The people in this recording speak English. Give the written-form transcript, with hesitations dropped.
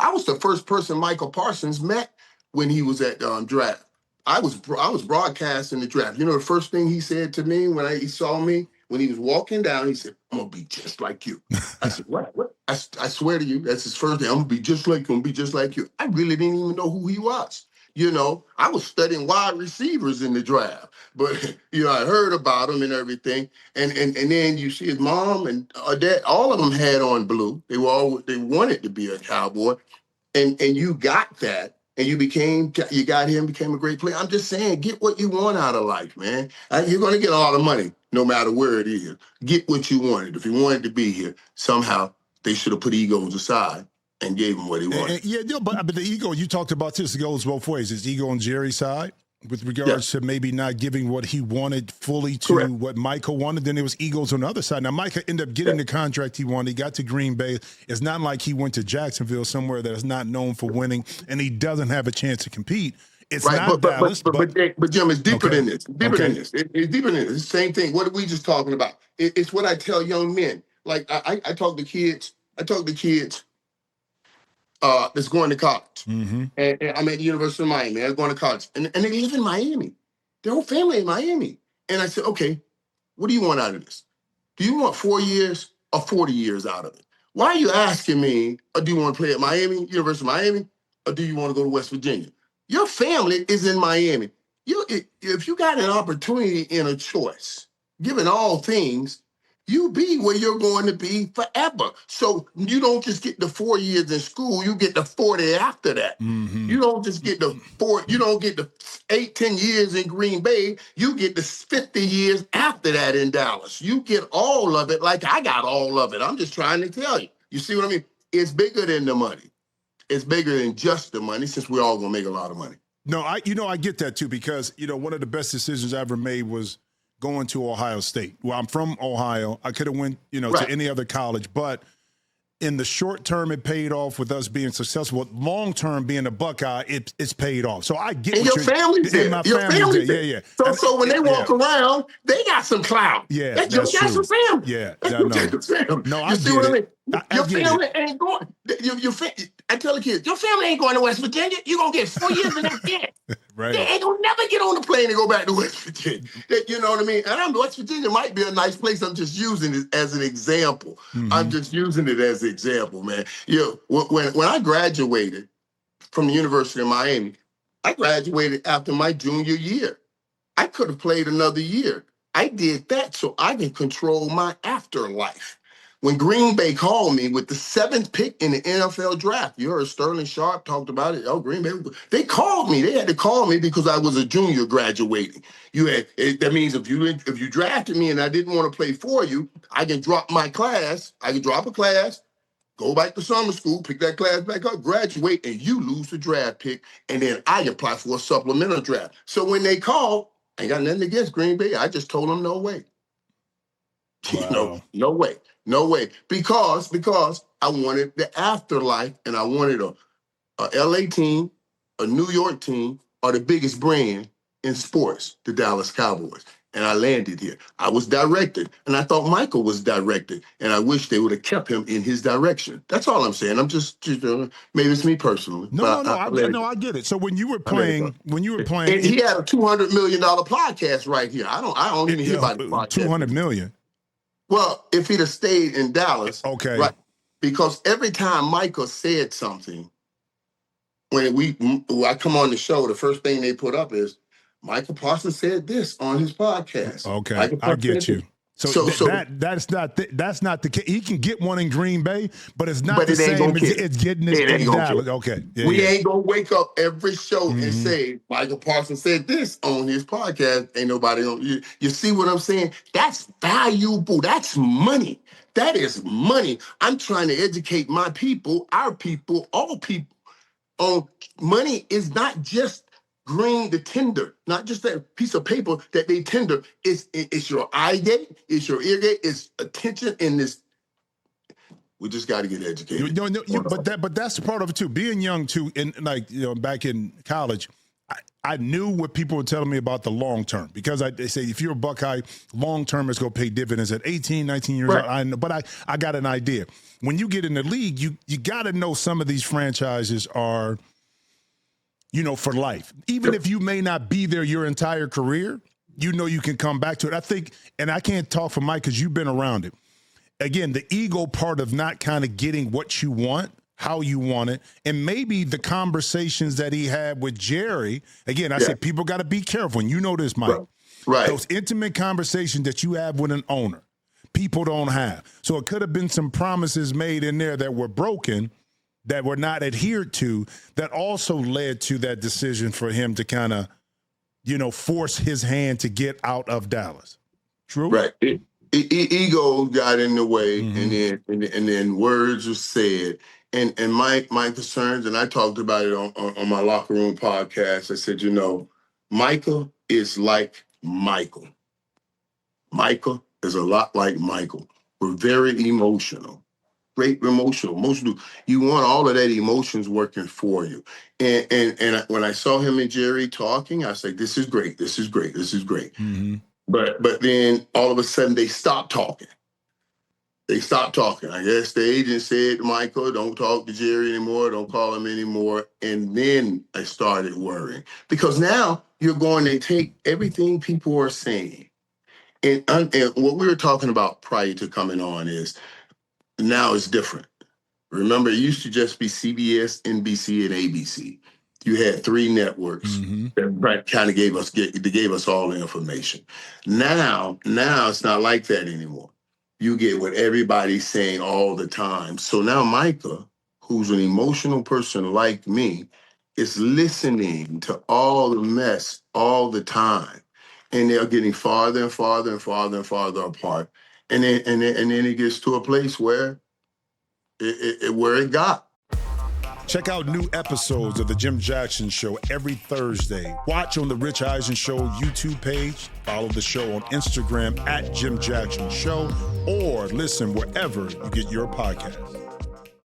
I was the first person Micah Parsons met when he was at draft. I was broadcasting the draft. You know, the first thing he said to me when he saw me, when he was walking down, he said, "I'm gonna be just like you." I said, "What? What?" I swear to you, that's his first thing. I'm gonna be just like you. I'm gonna be just like you. I really didn't even know who he was. You know, I was studying wide receivers in the draft, but you know, I heard about him and everything. And then you see his mom and dad, all of them had on blue. They wanted to be a Cowboy, and you got that. And you got him, became a great player. I'm just saying, get what you want out of life, man. You're going to get a lot of money, no matter where it is. Get what you wanted. If you wanted to be here, somehow they should have put egos aside and gave him what he wanted. But the ego, you talked about this, it goes both ways. Is ego on Jerry's side with regards to maybe not giving what he wanted fully to what Micah wanted? Then there was egos on the other side. Now, Micah ended up getting the contract he wanted. He got to Green Bay. It's not like he went to Jacksonville, somewhere that is not known for winning, and he doesn't have a chance to compete. It's not Dallas. But Jim, it's deeper than this. It's deeper than this. It's deeper than this. It's the same thing. What are we just talking about? It's what I tell young men. Like I talk to kids. That's going to college. Mm-hmm. And I'm at the University of Miami. They're going to college. And they live in Miami. Their whole family in Miami. And I said, okay, what do you want out of this? Do you want 4 years or 40 years out of it? Why are you asking me, or do you want to play at Miami, University of Miami, or do you want to go to West Virginia? Your family is in Miami. If you got an opportunity and a choice, given all things, you be where you're going to be forever. So you don't just get the 4 years in school, you get the 40 after that. Mm-hmm. You don't just get the 10 years in Green Bay, you get the 50 years after that in Dallas. You get all of it like I got all of it. I'm just trying to tell you. You see what I mean? It's bigger than the money. It's bigger than just the money, since we're all going to make a lot of money. No, I get that too, because, one of the best decisions I ever made was going to Ohio State. Well, I'm from Ohio. I could have went, to any other college, but in the short term, it paid off with us being successful. Long term, being a Buckeye, it's paid off. So I get and your family's there. Your family's there. Yeah. So when they walk around, they got some clout. Yeah, that's your some family. Yeah, No, you see what I mean? Your family ain't going. I tell the kids, your family ain't going to West Virginia. You're going to get 4 years in that kid. Right. They ain't going to never get on the plane and go back to West Virginia. You know what I mean? And West Virginia might be a nice place. I'm just using it as an example. Mm-hmm. I'm just using it as an example, man. When I graduated from the University of Miami, I graduated after my junior year. I could have played another year. I did that so I can control my afterlife. When Green Bay called me with the 7th pick in the NFL draft, you heard Sterling Sharp talked about it. Oh, Green Bay, they called me. They had to call me because I was a junior graduating. That means if you drafted me and I didn't want to play for you, I can drop my class. I can drop a class, go back to summer school, pick that class back up, graduate, and you lose the draft pick, and then I apply for a supplemental draft. So when they called, I ain't got nothing against Green Bay. I just told them no way. Wow. No way. No way. Because I wanted the afterlife, and I wanted a LA team, a New York team, or the biggest brand in sports, the Dallas Cowboys. And I landed here. I was directed, and I thought Michael was directed, and I wish they would have kept him in his direction. That's all I'm saying. I'm just maybe it's me personally. I get it. So when you were playing, and he had a $200 million podcast right here. I don't even hear about the podcast. $200 million. Well, if he'd have stayed in Dallas, okay, right? Because every time Michael said something, when I come on the show, the first thing they put up is Micah Parsons said this on his podcast. Okay, I get you. So that's not the case. He can get one in Green Bay, but it's not the same as it's getting it in Dallas. Okay, we ain't gonna wake up every show and say Micah Parsons said this on his podcast. Ain't nobody on you. You see what I'm saying? That's valuable. That's money. That is money. I'm trying to educate my people, our people, all people on money is not just green, the tender, not just that piece of paper that they tender. It's your eye gate, it's your ear gate, it's attention in this. We just got to get educated. But that's the part of it too. Being young too, and back in college, I knew what people were telling me about the long term, because they say if you're a Buckeye, long term is going to pay dividends at 18, 19 years old. I know, but I got an idea. When you get in the league, you got to know some of these franchises are, for life. Even if you may not be there your entire career, you can come back to it. I think, and I can't talk for Mike because you've been around it. Again, the ego part of not kind of getting what you want, how you want it, and maybe the conversations that he had with Jerry. Again, I said people got to be careful, and you know this, Mike. Right. Those intimate conversations that you have with an owner, people don't have. So it could have been some promises made in there that were broken, that were not adhered to, that also led to that decision for him to kind of, force his hand to get out of Dallas. True? Right. Ego got in the way, and then words were said. And my concerns, and I talked about it on my locker room podcast. I said, Micah is like Michael. Micah is a lot like Michael. We're very emotional. Great emotional. You want all of that emotions working for you. And when I saw him and Jerry talking, I said, this is great. This is great. This is great. Mm-hmm. But then all of a sudden they stopped talking. I guess the agent said to Michael, don't talk to Jerry anymore. Don't call him anymore. And then I started worrying, because now you're going to take everything people are saying. And what we were talking about prior to coming on is now it's different. Remember, it used to just be CBS, NBC, and ABC. You had 3 networks that kind of gave us all the information. Now it's not like that anymore. You get what everybody's saying all the time. So now Micah, who's an emotional person like me, is listening to all the mess all the time. And they're getting farther and farther and farther and farther apart. And then it gets to a place where it got. Check out new episodes of The Jim Jackson Show every Thursday. Watch on the Rich Eisen Show YouTube page. Follow the show on Instagram @Jim Jackson Show, or listen wherever you get your podcasts.